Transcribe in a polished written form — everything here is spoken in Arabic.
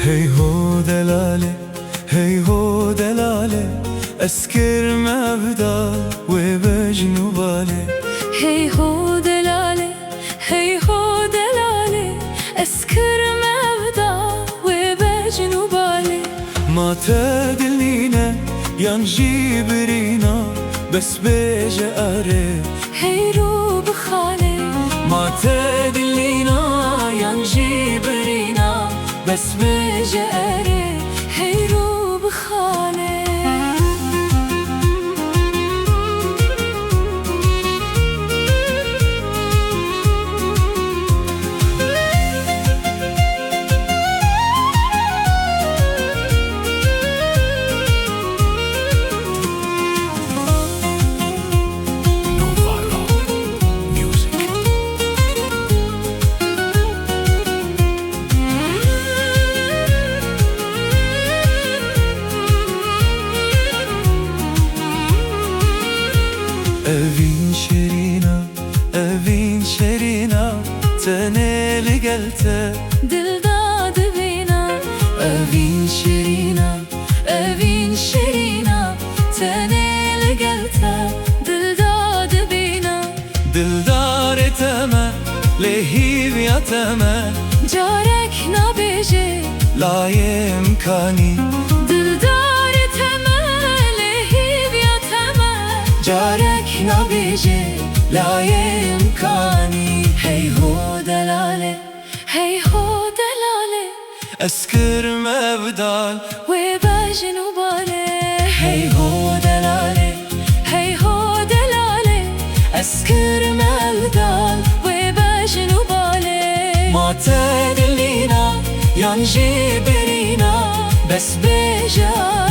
هي هو دلالة، هي هو دلالة، أسكر ما بدال وبجنو بالي. هي هو دلالة، هي هو دلالة، أسكر ما بدال وبجنو بالي. ما تدلينا ينجي برينا بس بيجي قريب. هي رو بخالي ما تدلينا ينجي برينا بس بيجي قريب. هي رو بخالي أفين شرينا، أفين شرينا، تنالي قلته دل داد بينا. أفين شرينا، أفين شرينا، تنال قلتها دل داد بينا. دلدار تما لهيب يا تما، جارك نبيجي لا يمكاني. دلدار تماله يا تما، جارك نبيجي لا يمكاني. هي هو دلالة، هي هو دلالة، أسكر ما بدال وبجنو بالي. هي هو دلالة، هي هو دلالة، أسكر ما بدال وبجنو بالي. ما تدلينا ينجي برينا بس بجا